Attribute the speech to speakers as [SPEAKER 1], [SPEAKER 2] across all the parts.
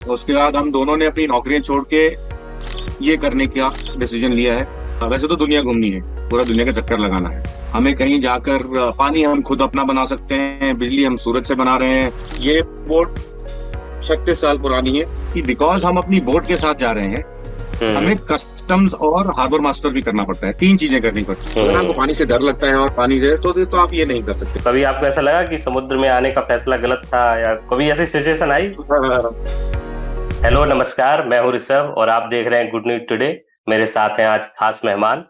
[SPEAKER 1] उसके बाद हम दोनों ने अपनी नौकरियां छोड़ के ये करने का डिसीजन लिया है। वैसे तो दुनिया घूमनी है, पूरा दुनिया का चक्कर लगाना है हमें। कहीं जाकर पानी हम खुद अपना बना सकते हैं, बिजली हम सूरज से बना रहे हैं। ये बोट 36 साल पुरानी है कि बिकॉज हम अपनी बोट के साथ जा रहे हैं, हमें कस्टम्स और हार्बर मास्टर भी करना पड़ता है। 3 चीजें करनी पड़ती है। अगर आपको पानी से डर लगता है और पानी से तो आप ये नहीं कर सकते।
[SPEAKER 2] कभी आपको ऐसा लगा कि समुद्र में आने का फैसला गलत था, या कभी ऐसी सिचुएशन आई? हेलो, नमस्कार, मैं हूं ऋषभ और आप देख रहे हैं गुड न्यूज टुडे। मेरे साथ हैं आज खास मेहमान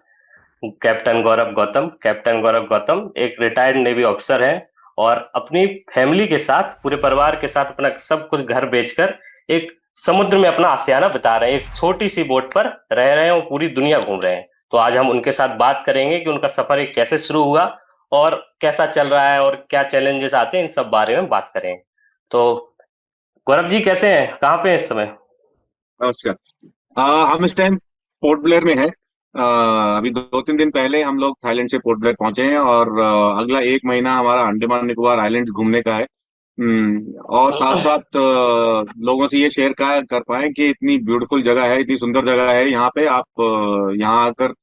[SPEAKER 2] कैप्टन गौरव गौतम। कैप्टन गौरव गौतम एक रिटायर्ड नेवी ऑफिसर हैं और अपनी फैमिली के साथ, पूरे परिवार के साथ अपना सब कुछ घर बेचकर एक समुद्र में अपना आशियाना बिता रहे हैं। एक छोटी सी बोट पर रह रहे हैं और पूरी दुनिया घूम रहे हैं। तो आज हम उनके साथ बात करेंगे कि उनका सफर एक कैसे शुरू हुआ और कैसा चल रहा है और क्या चैलेंजेस आते हैं, इन सब बारे में बात करें। तो गौरव जी कैसे हैं, कहाँ पे हैं इस समय?
[SPEAKER 1] नमस्कार। हम इस टाइम पोर्ट ब्लेयर में हैं। अभी 2-3 दिन पहले हम लोग थाईलैंड से पोर्ट ब्लेयर पहुंचे हैं और अगला 1 महीना हमारा अंडमान निकोबार आइलैंड्स घूमने का है। और साथ साथ लोगों से ये शेयर कर पाए कि इतनी ब्यूटीफुल जगह है, इतनी सुंदर जगह है यहाँ पे। आप यहाँ आकर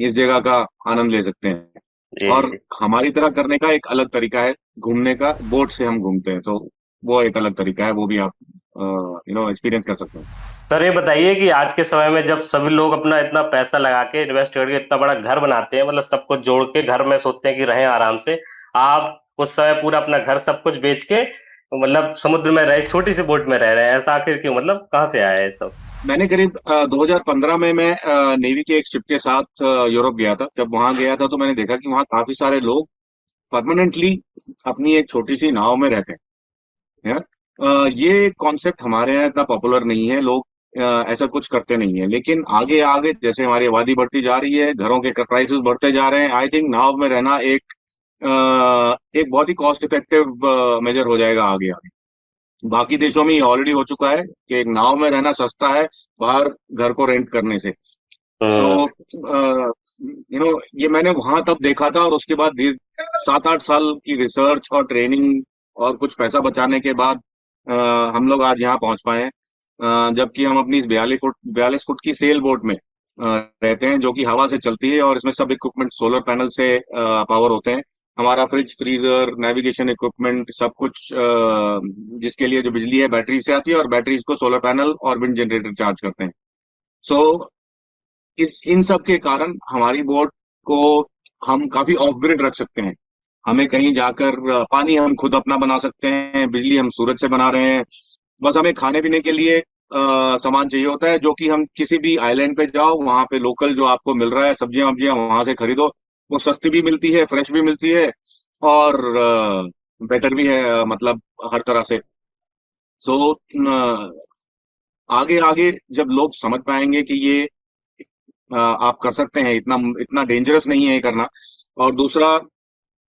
[SPEAKER 1] इस जगह का आनंद ले सकते हैं।
[SPEAKER 2] जी
[SPEAKER 1] और
[SPEAKER 2] जी।
[SPEAKER 1] हमारी तरह करने का एक अलग तरीका है घूमने का, बोट से हम घूमते हैं, तो वो एक अलग तरीका है, वो भी आप एक्सपीरियंस कर सकते हैं।
[SPEAKER 2] सर ये बताइए कि आज के समय में जब सभी लोग अपना इतना पैसा लगा के इन्वेस्ट करके इतना बड़ा घर बनाते हैं, मतलब सब कुछ जोड़ के घर में सोचते हैं कि रहें आराम से, आप उस समय पूरा अपना घर सब कुछ बेच के मतलब समुद्र में रहे, छोटी सी बोट में रह रहे हैं, ऐसा आखिर क्यों? मतलब कहाँ से आया है सब?
[SPEAKER 1] मैंने करीब 2015 में मैं नेवी के एक शिप के साथ यूरोप गया था। जब वहां गया था तो मैंने देखा कि वहां काफी सारे लोग परमानेंटली अपनी एक छोटी सी नाव में रहते हैं यार। ये कॉन्सेप्ट हमारे यहाँ इतना पॉपुलर नहीं है, लोग ऐसा कुछ करते नहीं है। लेकिन आगे आगे जैसे हमारी आबादी बढ़ती जा रही है, घरों के प्राइसेस बढ़ते जा रहे हैं, आई थिंक नाव में रहना एक बहुत ही कॉस्ट इफेक्टिव मेजर हो जाएगा आगे आगे। बाकी देशों में ये ऑलरेडी हो चुका है कि एक नाव में रहना सस्ता है बाहर घर को रेंट करने से। सो
[SPEAKER 2] हम्म।
[SPEAKER 1] ये मैंने वहां तब देखा था, और उसके बाद 7-8 साल की रिसर्च और ट्रेनिंग और कुछ पैसा बचाने के बाद हम लोग आज यहाँ पहुंच पाए हैं। जबकि हम अपनी इस 42 फुट की सेल बोट में रहते हैं, जो कि हवा से चलती है, और इसमें सब इक्विपमेंट सोलर पैनल से पावर होते हैं। हमारा फ्रिज, फ्रीजर, नेविगेशन इक्विपमेंट, सब कुछ जिसके लिए जो बिजली है बैटरी से आती है, और बैटरीज को सोलर पैनल और विंड जनरेटर चार्ज करते हैं। सो इस इन सब के कारण हमारी बोट को हम काफी ऑफ ग्रिड रख सकते हैं। हमें कहीं जाकर पानी हम खुद अपना बना सकते हैं, बिजली हम सूरज से बना रहे हैं। बस हमें खाने पीने के लिए सामान चाहिए होता है, जो कि हम किसी भी आइलैंड पे जाओ, वहां पे लोकल जो आपको मिल रहा है, सब्जियां वब्जियां वहां से खरीदो। वो सस्ती भी मिलती है, फ्रेश भी मिलती है, और बेटर भी है, मतलब हर तरह से। सो आगे आगे जब लोग समझ पाएंगे कि ये आप कर सकते हैं, इतना इतना डेंजरस नहीं है ये करना, और दूसरा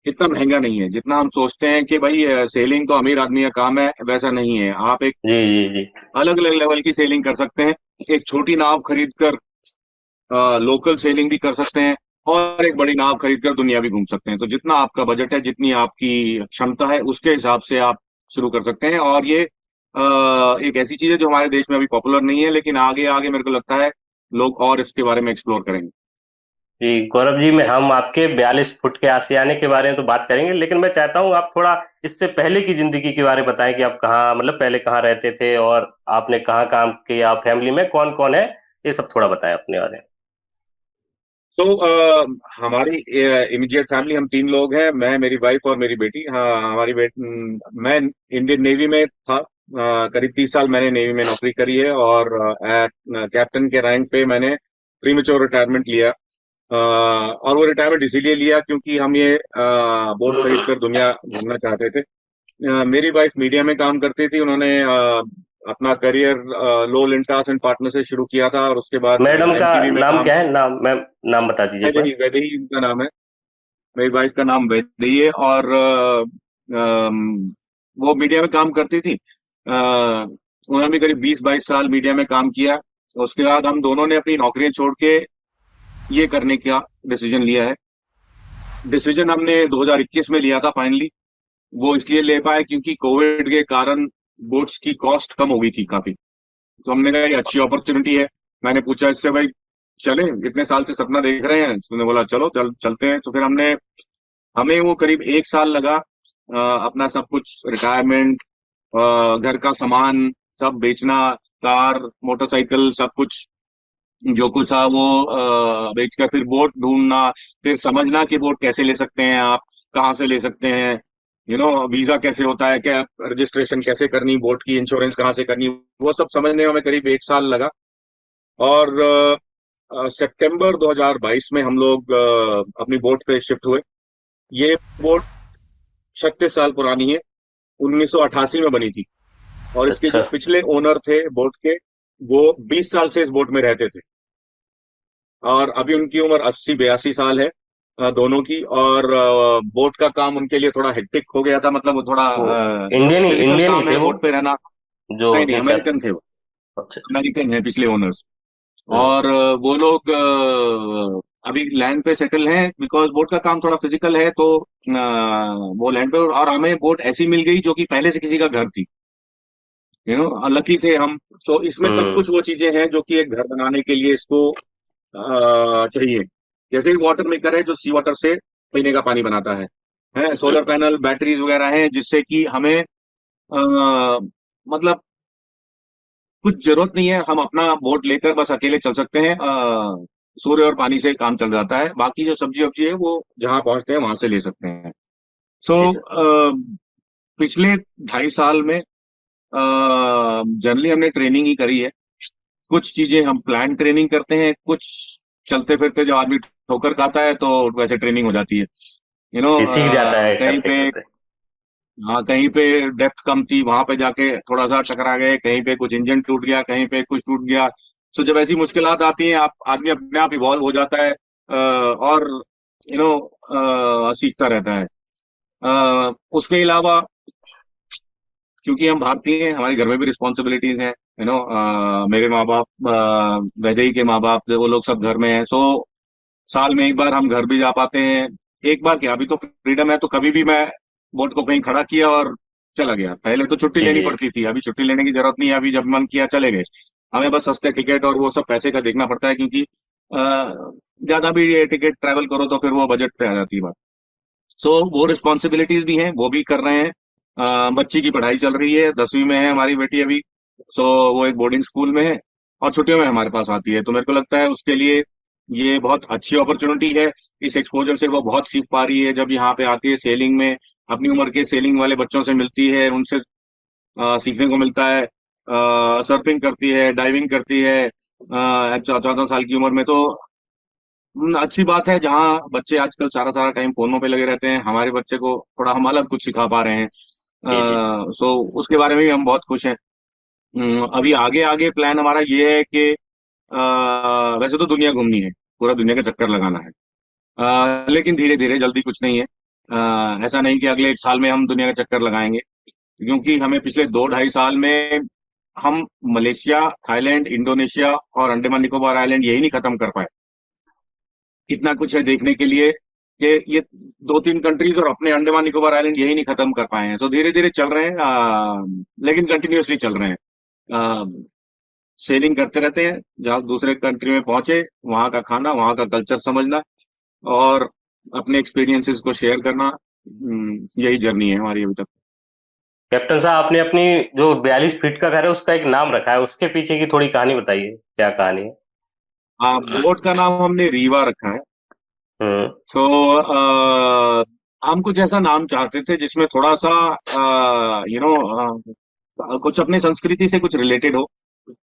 [SPEAKER 1] इतना महंगा नहीं है जितना हम सोचते हैं कि भाई सेलिंग तो अमीर आदमी का काम है, वैसा नहीं है। आप एक
[SPEAKER 2] जी जी जी।
[SPEAKER 1] अलग अलग लेवल की सेलिंग कर सकते हैं। एक छोटी नाव खरीद कर लोकल सेलिंग भी कर सकते हैं, और एक बड़ी नाव खरीद कर दुनिया भी घूम सकते हैं। तो जितना आपका बजट है, जितनी आपकी क्षमता है, उसके हिसाब से आप शुरू कर सकते हैं। और ये एक ऐसी चीज है जो हमारे देश में अभी पॉपुलर नहीं है, लेकिन आगे आगे मेरे को लगता है लोग और इसके बारे में एक्सप्लोर करेंगे।
[SPEAKER 2] जी गौरव जी, मैं हम आपके 42 फुट के आशियाने के बारे में तो बात करेंगे, लेकिन मैं चाहता हूँ आप थोड़ा इससे पहले की जिंदगी के बारे में बताएं कि आप कहाँ, मतलब पहले कहाँ रहते थे और आपने कहाँ काम किया, फैमिली में कौन कौन है, ये सब थोड़ा बताएं अपने बारे में।
[SPEAKER 1] तो हमारी इमीडिएट फैमिली, हम 3 लोग हैं, मैं, मेरी वाइफ और मेरी बेटी। हाँ, हमारी मैं इंडियन नेवी में था। करीब 30 साल मैंने नेवी में नौकरी करी है, और कैप्टन के रैंक पे मैंने प्रीमेच्योर रिटायरमेंट लिया। और वो रिटायरमेंट इसीलिए लिया क्योंकि हम ये बोट खरीद कर दुनिया घूमना चाहते थे। मेरी वाइफ मीडिया में काम करती थी, उन्होंने अपना career low Lintas and partner से शुरू किया था, और उसके बाद
[SPEAKER 2] मैडम का
[SPEAKER 1] एमटीवी में
[SPEAKER 2] नाम
[SPEAKER 1] काम।
[SPEAKER 2] क्या है? नाम मैम, नाम बता दीजिए एक बार।
[SPEAKER 1] वैदेही, वैदेही उनका नाम है। मेरी वाइफ का नाम वैदेही है, और वो मीडिया में काम करती थी। उन्होंने भी करीब 20-22 साल मीडिया में काम किया। उसके बाद हम दोनों ने अपनी नौकरियां छोड़ के ये करने का डिसीजन लिया है। डिसीजन हमने 2021 में लिया था फाइनली। वो इसलिए ले पाए क्योंकि कोविड के कारण बोट्स की कॉस्ट कम हो गई थी काफी। तो हमने कहा ये अच्छी अपॉर्चुनिटी है। मैंने पूछा इससे, भाई चले, इतने साल से सपना देख रहे हैं। उसने बोला चलो चलते हैं। तो फिर हमें वो करीब 1 साल लगा, अपना सब कुछ रिटायरमेंट, घर का सामान सब बेचना, कार मोटरसाइकिल सब कुछ जो कुछ था वो बेचकर फिर बोट ढूंढना, फिर समझना कि बोट कैसे ले सकते हैं आप, कहाँ से ले सकते हैं, वीजा कैसे होता है, क्या रजिस्ट्रेशन कैसे करनी, बोट की इंश्योरेंस कहाँ से करनी, वो सब समझने में हमें करीब 1 साल लगा। और सितंबर 2022 में हम लोग अपनी बोट पे शिफ्ट हुए। ये बोट 36 साल पुरानी है, 1988 में बनी थी। और इसके
[SPEAKER 2] अच्छा।
[SPEAKER 1] जो पिछले ओनर थे बोट के, वो 20 साल से इस बोट में रहते थे। और अभी उनकी उम्र 80-82 साल है, दोनों की। और बोट का काम उनके लिए थोड़ा हेक्टिक हो गया था, मतलब वो थोड़ा
[SPEAKER 2] वो इंडियन
[SPEAKER 1] फिजिकल
[SPEAKER 2] ही
[SPEAKER 1] काम
[SPEAKER 2] थे
[SPEAKER 1] है
[SPEAKER 2] वो,
[SPEAKER 1] बोट पे रहना।
[SPEAKER 2] जो
[SPEAKER 1] नहीं नहीं,
[SPEAKER 2] 20 साल।
[SPEAKER 1] अमेरिकन थे वो।
[SPEAKER 2] अच्छा।
[SPEAKER 1] अमेरिकन है पिछले ओनर्स।
[SPEAKER 2] हम्म।
[SPEAKER 1] और वो लोग अभी लैंड पे सेटल हैं, बिकॉज बोट का काम थोड़ा फिजिकल है। तो वो लैंड पे, और हमें बोट ऐसी मिल गई जो कि पहले से किसी का घर थी। लकी थे हम। सो इसमें सब
[SPEAKER 2] हम्म।
[SPEAKER 1] कुछ वो चीजें हैं जो कि एक घर बनाने के लिए इसको चाहिए। जैसे वाटर मेकर है जो सी वाटर से पीने का पानी बनाता है सोलर पैनल बैटरीज वगैरह हैं जिससे कि हमें मतलब कुछ जरूरत नहीं है, हम अपना बोट लेकर बस अकेले चल सकते हैं। सूर्य और पानी से काम चल जाता है, बाकी जो सब्जी वब्जी है वो जहां पहुंचते हैं वहां से ले सकते हैं। सो
[SPEAKER 2] जी सर।
[SPEAKER 1] पिछले 2.5 साल में जनरली हमने ट्रेनिंग ही करी है। कुछ चीजें हम प्लान ट्रेनिंग करते हैं, कुछ चलते फिरते जब आदमी ठोकर खाता है तो वैसे ट्रेनिंग हो जाती है।
[SPEAKER 2] ये सीख जाता है
[SPEAKER 1] कहीं
[SPEAKER 2] करते
[SPEAKER 1] पे,
[SPEAKER 2] करते।
[SPEAKER 1] हाँ कहीं पे डेप्थ कम थी, वहां पे जाके थोड़ा सा टकरा गए, कहीं पे कुछ इंजन टूट गया, कहीं पे कुछ टूट गया। सो जब ऐसी मुश्किलात आती हैं, आप आदमी अपने आप इवॉल्व हो जाता है, और सीखता रहता है। उसके अलावा क्योंकि हम भारतीय हैं, हमारे घर में भी रिस्पॉन्सिबिलिटीज हैं। मेरे माँ बाप, वैदेही के माँ बाप, वो लोग सब घर में हैं। सो साल में एक बार हम घर भी जा पाते हैं। एक बार क्या, अभी तो फ्रीडम है, तो कभी भी मैं बोट को कहीं खड़ा किया और चला गया। पहले तो छुट्टी
[SPEAKER 2] जी
[SPEAKER 1] लेनी
[SPEAKER 2] जी।
[SPEAKER 1] पड़ती थी, अभी छुट्टी लेने की जरूरत नहीं है। अभी जब मन किया चले गए। हमें बस सस्ते टिकट और वो सब पैसे का देखना पड़ता है, क्योंकि ज्यादा भी ये टिकट ट्रैवल करो तो फिर वो बजट पे आ जाती है बात। सो वो रिस्पॉन्सिबिलिटीज भी हैं, वो भी कर रहे हैं। बच्ची की पढ़ाई चल रही है, 10वीं में है हमारी बेटी अभी। सो वो एक बोर्डिंग स्कूल में है, और छुट्टियों में हमारे पास आती है। तो मेरे को लगता है उसके लिए ये बहुत अच्छी अपॉर्चुनिटी है। इस एक्सपोजर से वो बहुत सीख पा रही है। जब यहाँ पे आती है सेलिंग में, अपनी उम्र के सेलिंग वाले बच्चों से मिलती है, उनसे सीखने को मिलता है। सर्फिंग करती है, डाइविंग करती है 14 साल की उम्र में। तो अच्छी बात है, जहाँ बच्चे आजकल सारा सारा टाइम फोनों पे लगे रहते हैं, हमारे बच्चे को थोड़ा हम अलग कुछ सिखा पा रहे हैं।
[SPEAKER 2] जी जी।
[SPEAKER 1] सो उसके बारे में भी हम बहुत खुश हैं। अभी आगे आगे प्लान हमारा ये है कि वैसे तो दुनिया घूमनी है, पूरा दुनिया का चक्कर लगाना है। लेकिन धीरे धीरे, जल्दी कुछ नहीं है। ऐसा नहीं कि अगले 1 साल में हम दुनिया का चक्कर लगाएंगे, क्योंकि हमें पिछले 2-2.5 साल में हम मलेशिया, थाईलैंड, इंडोनेशिया और अंडमान निकोबार आइलैंड यही नहीं खत्म कर पाए। इतना कुछ है देखने के लिए कि ये 2-3 कंट्रीज और अपने अंडमान निकोबार आइलैंड यही नहीं खत्म कर पाए हैं। सो धीरे धीरे चल रहे हैं, लेकिन कंटिन्यूअसली चल रहे हैं। सेलिंग करते रहते हैं, जहाँ दूसरे कंट्री में पहुंचे वहां का खाना, वहां का कल्चर समझना, और अपने एक्सपीरियंसेस को शेयर करना। यही जर्नी है हमारी अभी तक।
[SPEAKER 2] कैप्टन साहब, आपने अपनी जो 42 फीट का घर है उसका एक नाम रखा है, उसके पीछे की थोड़ी कहानी बताइए, क्या कहानी है?
[SPEAKER 1] हाँ, बोट का नाम हमने रीवा रखा है।
[SPEAKER 2] हम्म।
[SPEAKER 1] सो हम कुछ ऐसा नाम चाहते थे जिसमें थोड़ा सा कुछ अपने संस्कृति से कुछ रिलेटेड हो।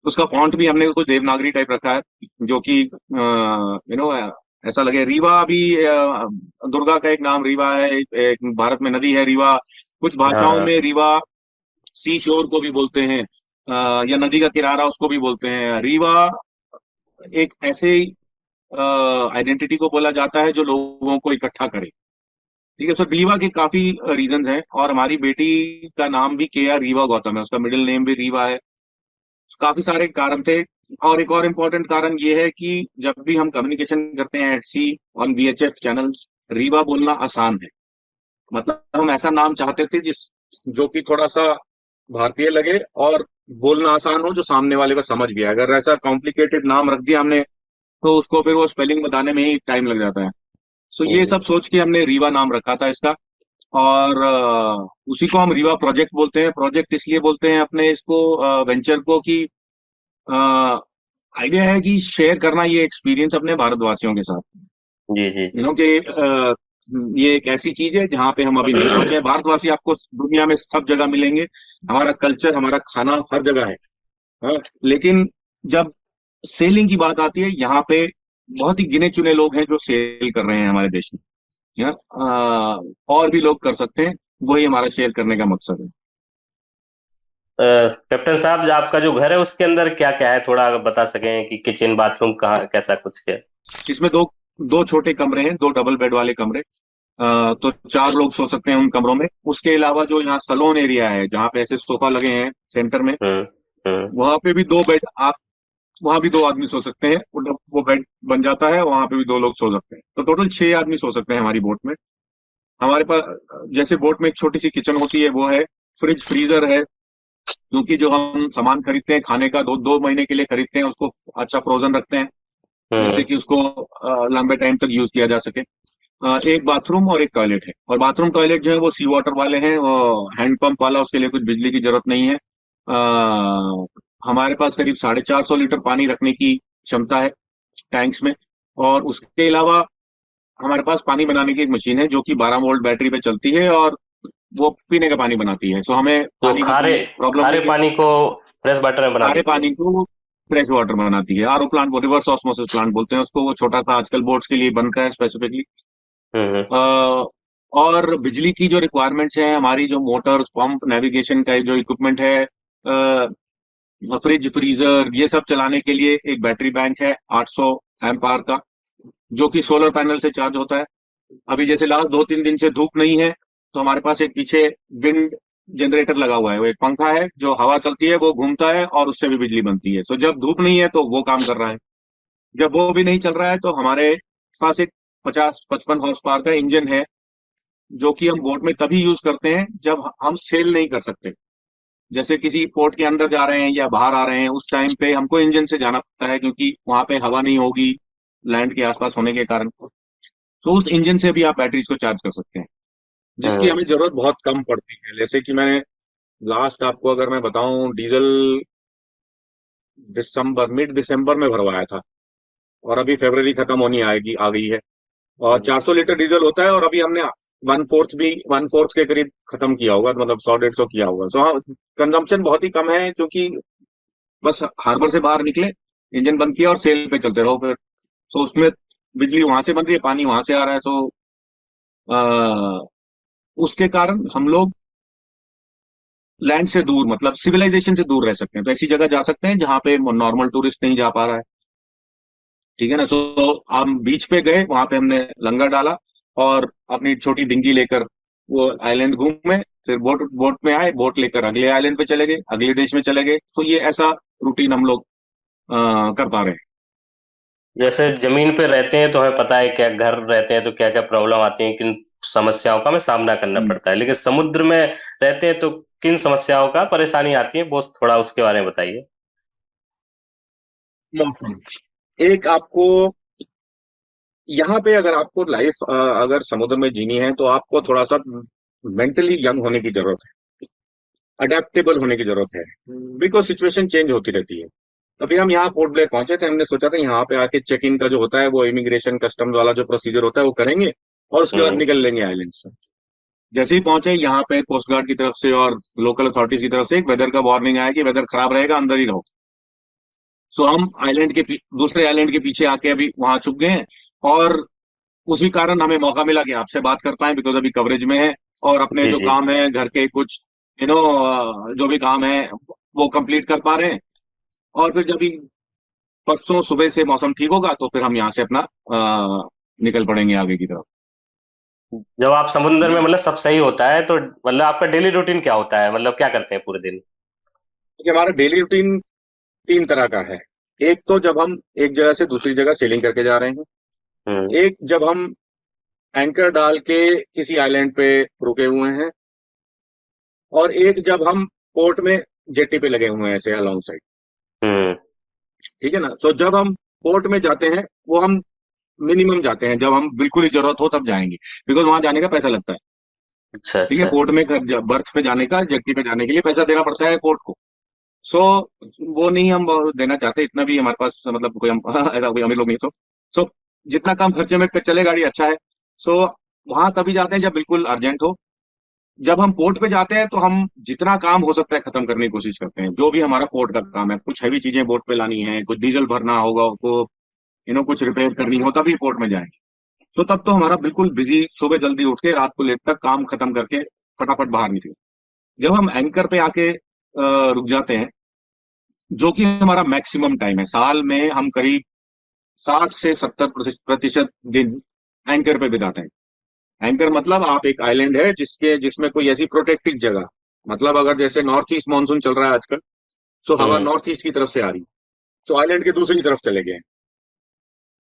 [SPEAKER 1] उसका फॉन्ट भी हमने कुछ देवनागरी टाइप रखा है, जो कि ऐसा लगे। रीवा भी दुर्गा का एक नाम रीवा है, एक भारत में नदी है रीवा। कुछ
[SPEAKER 2] हाँ
[SPEAKER 1] भाषाओं
[SPEAKER 2] हाँ।
[SPEAKER 1] में रीवा सी शोर को भी बोलते हैं, या नदी का किनारा उसको भी बोलते हैं। रीवा एक ऐसे आइडेंटिटी को बोला जाता है जो लोगों को इकट्ठा करे। ठीक है, सो रीवा के काफी रीजन हैं, और हमारी बेटी का नाम भी के आर रीवा गौतम है, उसका मिडिल नेम भी रीवा है। काफी सारे कारण थे। और एक और इम्पोर्टेंट कारण ये है कि जब भी हम कम्युनिकेशन करते हैं at sea on VHF channels, रीवा बोलना आसान है। मतलब हम ऐसा नाम चाहते थे जो कि थोड़ा सा भारतीय लगे और बोलना आसान हो, जो सामने वाले को समझ गया। अगर ऐसा कॉम्प्लिकेटेड नाम रख दिया हमने तो उसको फिर वो स्पेलिंग बताने में ही टाइम लग जाता है। सो ये
[SPEAKER 2] हम्म,
[SPEAKER 1] सब सोच के हमने रीवा नाम रखा था इसका। और उसी को हम रीवा प्रोजेक्ट बोलते हैं। प्रोजेक्ट इसलिए बोलते हैं अपने इसको वेंचर को कि आइडिया है कि शेयर करना ये एक्सपीरियंस अपने भारतवासियों के साथ।
[SPEAKER 2] जी जी जी।
[SPEAKER 1] कि ये एक ऐसी चीज है जहाँ पे हम अभी नहीं पहुंचे हैं। भारतवासी आपको दुनिया में सब जगह मिलेंगे, हमारा कल्चर हमारा खाना हर जगह है। हाँ, लेकिन जब सेलिंग की बात आती है यहाँ पे बहुत ही गिने चुने लोग हैं जो सेल कर रहे हैं हमारे देश में। हाँ, और भी लोग कर सकते हैं, वही हमारा शेयर करने का मकसद है।
[SPEAKER 2] कैप्टन साहब, जो आपका जो घर है उसके अंदर क्या क्या है, थोड़ा अगर बता सकें कि किचन बाथरूम कहाँ कैसा कुछ है।
[SPEAKER 1] इसमें दो दो छोटे कमरे हैं, दो डबल बेड वाले कमरे। तो 4 लोग सो सकते हैं उन कमरों में। उसके अलावा जो यहाँ सलोन एरिया है जहाँ पे ऐसे सोफा लगे हैं सेंटर में,
[SPEAKER 2] हम्म हम्म
[SPEAKER 1] वहां पे भी 2 बेड, आप वहां भी 2 आदमी सो सकते हैं। वो बेड बन जाता है, वहां पे भी 2 लोग सो सकते हैं। तो टोटल 6 आदमी सो सकते हैं हमारी बोट में। हमारे पास जैसे बोट में एक छोटी सी किचन होती है वो है, फ्रिज फ्रीजर है, क्योंकि जो हम सामान खरीदते हैं खाने का 2 2 महीने के लिए खरीदते हैं, उसको अच्छा फ्रोजन रखते हैं जिससे
[SPEAKER 2] हम्म।
[SPEAKER 1] कि उसको लंबे टाइम तक यूज किया जा सके। एक बाथरूम और एक टॉयलेट है, और बाथरूम टॉयलेट जो है वो सी वाटर वाले हैं, हैंड पंप वाला, उसके लिए कुछ बिजली की जरूरत नहीं है। हमारे पास करीब 450 लीटर पानी रखने की क्षमता है टैंक्स में। और उसके अलावा हमारे पास पानी बनाने की एक मशीन है जो कि 12 वोल्ट बैटरी पे चलती है, और वो पीने का पानी बनाती है। सो हमें
[SPEAKER 2] तो
[SPEAKER 1] पानी की
[SPEAKER 2] खारे
[SPEAKER 1] कोई प्रॉब्लम
[SPEAKER 2] खारे
[SPEAKER 1] नहीं है।
[SPEAKER 2] पानी को फ्रेश वाटर में बना
[SPEAKER 1] खारे
[SPEAKER 2] देती है।
[SPEAKER 1] पानी को फ्रेश वाटर बनाती है। RO plant, reverse osmosis plant बोलते हैं उसको। वो छोटा सा आजकल बोट्स के लिए बनता है स्पेसिफिकली।
[SPEAKER 2] हम्म।
[SPEAKER 1] और बिजली की जो रिक्वायरमेंट्स हैं हमारी, जो मोटर्स पंप नेविगेशन का जो इक्विपमेंट है, फ्रिज फ्रीजर, ये सब चलाने के लिए एक बैटरी बैंक है 800 एम्प आवर का, जो कि सोलर पैनल से चार्ज होता है। अभी जैसे लास्ट 2 3 दिन से धूप नहीं है, तो हमारे पास एक पीछे विंड जनरेटर लगा हुआ है। वो एक पंखा है, जो हवा चलती है वो घूमता है और उससे भी बिजली बनती है। सो जब धूप नहीं है तो वो काम कर रहा है। जब वो भी नहीं चल रहा है तो हमारे पास एक 50 55 हॉर्स पावर का इंजन है, जो कि हम बोट में तभी यूज करते हैं जब हम सेल नहीं कर सकते। जैसे किसी पोर्ट के अंदर जा रहे हैं या बाहर आ रहे हैं, उस टाइम पे हमको इंजन से जाना पड़ता है, क्योंकि वहां पे हवा नहीं होगी लैंड के आसपास होने के कारण। तो उस इंजन से भी आप बैटरीज को चार्ज कर सकते हैं, जिसकी
[SPEAKER 2] हम्म।
[SPEAKER 1] हमें जरूरत बहुत कम पड़ती है। जैसे कि मैंने लास्ट आपको अगर मैं बताऊं, डीजल दिसंबर, मिड दिसंबर में भरवाया था, और अभी फरवरी खत्म होनी आएगी आ गई है। और 400 लीटर डीजल होता है, और अभी हमने 1/4 के करीब खत्म किया होगा, मतलब 100 150 किया होगा। सो हाँ, कंजम्पशन बहुत ही कम है, क्योंकि बस हार्बर से बाहर निकले, इंजन बंद किया और सेल पे चलते रहो फिर। सो उसमें बिजली वहां से बन रही है, पानी वहां से आ रहा है। सो उसके कारण हम लोग लैंड से दूर, मतलब सिविलाइजेशन से दूर रह सकते हैं। तो ऐसी जगह जा सकते हैं जहां पे नॉर्मल टूरिस्ट नहीं जा पा रहा है। ठीक है ना। सो हम बीच पे गए, वहां पे हमने लंगर डाला और अपनी छोटी डिंगी लेकर वो आइलैंड घूमे। फिर बोट बोट में आए, बोट लेकर अगले आइलैंड पे चले गए, अगले देश में चले गए। सो ये ऐसा रूटीन हम लोग कर पा रहे हैं।
[SPEAKER 2] जैसे जमीन पे रहते हैं तो हमें पता है क्या घर रहते हैं तो क्या क्या प्रॉब्लम आती है, किन समस्याओं का हमें सामना करना
[SPEAKER 1] हम्म,
[SPEAKER 2] पड़ता है, लेकिन समुद्र में रहते हैं तो किन समस्याओं का परेशानी आती है, बॉस थोड़ा उसके बारे में बताइए।
[SPEAKER 1] मौसम एक आपको, यहाँ पे अगर आपको लाइफ अगर समुद्र में जीनी है तो आपको थोड़ा सा मेंटली यंग होने की जरूरत है, अडेप्टेबल होने की जरूरत है, बिकॉज सिचुएशन चेंज होती रहती है। अभी हम यहाँ पोर्ट ब्लेयर पहुंचे थे, हमने सोचा था यहाँ पे आके चेक इन का जो होता है, वो इमिग्रेशन कस्टम्स वाला जो प्रोसीजर होता है वो करेंगे और उसके बाद
[SPEAKER 2] हम्म
[SPEAKER 1] निकल लेंगे आइलैंड से। जैसे ही पहुंचे यहाँ पे कोस्ट गार्ड की तरफ से और लोकल अथॉरिटीज की तरफ से एक वेदर का वार्निंग आया कि वेदर खराब रहेगा, अंदर ही रहो। सो हम आइलैंड के दूसरे आइलैंड के पीछे आके अभी वहां छुप गए हैं, और उसी कारण हमें मौका मिला कि आपसे बात कर पाए, बिकॉज अभी कवरेज में है। और अपने
[SPEAKER 2] जी
[SPEAKER 1] जो
[SPEAKER 2] जी।
[SPEAKER 1] काम है घर के कुछ जो भी काम है वो कंप्लीट कर पा रहे हैं। और फिर जब भी परसों सुबह से मौसम ठीक होगा तो फिर हम यहाँ से अपना निकल पड़ेंगे आगे की तरफ।
[SPEAKER 2] जब आप समुद्र में मतलब सब सही होता है तो मतलब आपका डेली रूटीन क्या होता है, मतलब क्या करते हैं पूरे दिन।
[SPEAKER 1] क्योंकि हमारा डेली रूटीन 3 तरह का है। एक तो जब हम एक जगह से दूसरी जगह सेलिंग करके जा रहे हैं,
[SPEAKER 2] हम्म
[SPEAKER 1] एक जब हम एंकर डाल के किसी आइलैंड पे रुके हुए हैं, और एक जब हम पोर्ट में जेटी पे लगे हुए हैं ऐसे अलॉन्ग साइड।
[SPEAKER 2] हम्म।
[SPEAKER 1] ठीक है ना। सो जब हम पोर्ट में जाते हैं वो हम मिनिमम जाते हैं, जब हम बिल्कुल ही जरूरत हो तब जाएंगे, बिकॉज वहां जाने का पैसा लगता है।
[SPEAKER 2] अच्छा
[SPEAKER 1] ठीक है,
[SPEAKER 2] अच्छा।
[SPEAKER 1] पोर्ट में बर्थ पे जाने का, जेट्टी पे जाने के लिए पैसा देना पड़ता है पोर्ट को। सो वो नहीं हम देना चाहते, इतना भी हमारे पास मतलब कोई हम ऐसा कोई अमीर लोग नहीं। सो जितना कम खर्चे में चले गाड़ी अच्छा है। सो वहां तभी जाते हैं जब बिल्कुल अर्जेंट हो। जब हम पोर्ट पे जाते हैं तो हम जितना काम हो सकता है खत्म करने की कोशिश करते हैं, जो भी हमारा पोर्ट का काम है। कुछ हैवी चीजें बोट पे लानी है, कुछ डीजल भरना होगा तो कुछ रिपेयर करनी हो, तभी पोर्ट में जाएंगे। तो तब तो हमारा बिल्कुल बिजी, सुबह जल्दी उठ के रात को लेट तक काम खत्म करके फटाफट बाहर निकले। जब हम एंकर पे आके रुक जाते हैं, जो कि हमारा मैक्सिमम टाइम है, साल में हम करीब 60 से 70% दिन एंकर पे बिताते हैं। एंकर मतलब आप एक आइलैंड है जिसमें कोई ऐसी प्रोटेक्टेड जगह, मतलब अगर जैसे नॉर्थ ईस्ट मानसून चल रहा है आजकल, सो हवा
[SPEAKER 2] हम्म।
[SPEAKER 1] नॉर्थ ईस्ट की तरफ से आ रही है, सो आइलैंड के दूसरी तरफ चले गए हैं,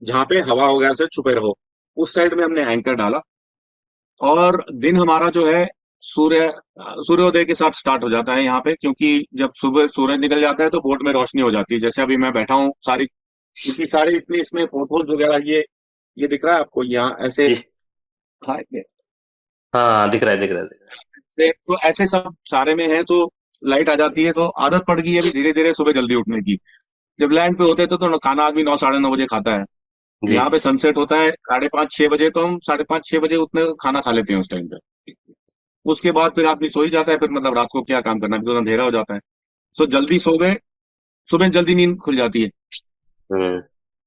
[SPEAKER 1] जहां पे हवा वगैरह से छुपे रहो। उस साइड में हमने एंकर डाला, और दिन हमारा जो है सूर्य सूर्योदय के साथ स्टार्ट हो जाता है यहाँ पे, क्योंकि जब सुबह सूरज निकल जाता है तो बोट में रोशनी हो जाती है। जैसे अभी मैं बैठा हूँ, सारी इतनी सारी इतनी इसमें फोटोज वगैरह, ये दिख रहा है आपको यहाँ ऐसे।
[SPEAKER 2] जी।
[SPEAKER 1] हाँ,
[SPEAKER 2] हाँ, दिख रहा है, दिख रहा है, दिख रहा
[SPEAKER 1] तो ऐसे सब सारे में है, तो लाइट आ जाती है, तो आदत पड़ गई है अभी धीरे धीरे सुबह जल्दी उठने की। जब लैंड पे होते थे तो खाना आदमी 9 साढ़े 9 बजे खाता है।
[SPEAKER 2] है। जी।
[SPEAKER 1] यहाँ पे सनसेट होता है 5:30 6 बजे, तो हम 5:30 6 बजे उतने खाना खा लेते हैं उस टाइम पे। उसके बाद फिर आदमी सो ही जाता है, फिर मतलब रात को क्या काम करना है, तो अंधेरा हो जाता है। सो जल्दी सो गए, सुबह जल्दी नींद खुल जाती है।
[SPEAKER 2] हम्म।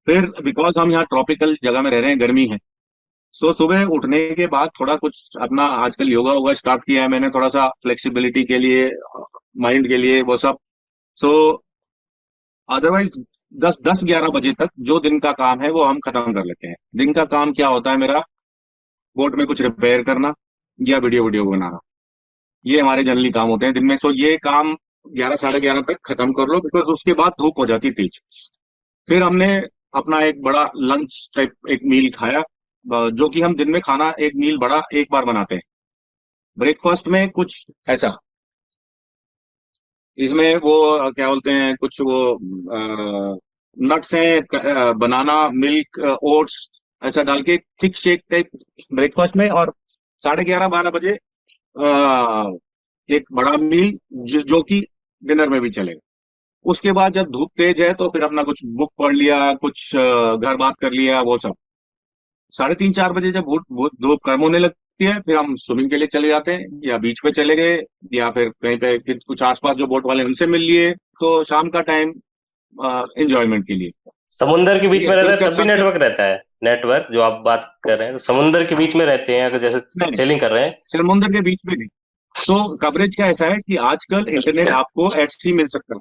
[SPEAKER 1] फिर बिकॉज हम यहाँ ट्रॉपिकल जगह में रह रहे हैं, गर्मी है, सो सुबह उठने के बाद थोड़ा कुछ अपना आजकल योगा वोगा स्टार्ट किया है मैंने, थोड़ा सा फ्लेक्सिबिलिटी के लिए, माइंड के लिए, वो सब। सो अदरवाइज 10 10 11 बजे तक जो दिन का काम है वो हम खत्म कर लेते हैं। दिन का काम क्या होता है मेरा, बोट में कुछ रिपेयर करना या वीडियो वीडियो बनाना, ये हमारे जनरली काम होते हैं दिन में। सो ये काम 11 साढ़े 11 तक खत्म कर लो, बिकॉज उसके बाद धूप हो जाती है तेज। फिर हमने अपना एक बड़ा लंच टाइप एक मील खाया, जो कि हम दिन में खाना एक मील बड़ा एक बार बनाते हैं। ब्रेकफास्ट में कुछ ऐसा, इसमें वो क्या बोलते हैं, कुछ वो नट्स हैं, बनाना, मिल्क, ओट्स, ऐसा डाल के थिक शेक टाइप ब्रेकफास्ट में। और 11:30 12 बजे एक बड़ा मील, जो कि डिनर में भी चलेगा। उसके बाद जब धूप तेज है तो फिर अपना कुछ बुक पढ़ लिया, कुछ घर बात कर लिया, वो सब। 3:30 4 बजे जब धूप कम होने लगती है, फिर हम स्विमिंग के लिए चले जाते हैं, या बीच पे चले गए, या फिर कहीं पे कुछ आसपास जो बोट वाले उनसे मिल लिए। तो शाम का टाइम एंजॉयमेंट के लिए।
[SPEAKER 2] समुंदर के बीच
[SPEAKER 1] ठीक है,
[SPEAKER 2] में
[SPEAKER 1] फिर
[SPEAKER 2] रहता है
[SPEAKER 1] उसके
[SPEAKER 2] तब भी
[SPEAKER 1] बाद
[SPEAKER 2] नेटवर्क रहता है? नेटवर्क जो आप बात कर रहे हैं, तो समुंदर के बीच में रहते हैं अगर जैसे
[SPEAKER 1] नहीं,
[SPEAKER 2] सेलिंग कर रहे हैं?
[SPEAKER 1] समुद्र के बीच में नहीं। तो कवरेज का ऐसा है कि आजकल इंटरनेट आपको एट सी मिल सकता है,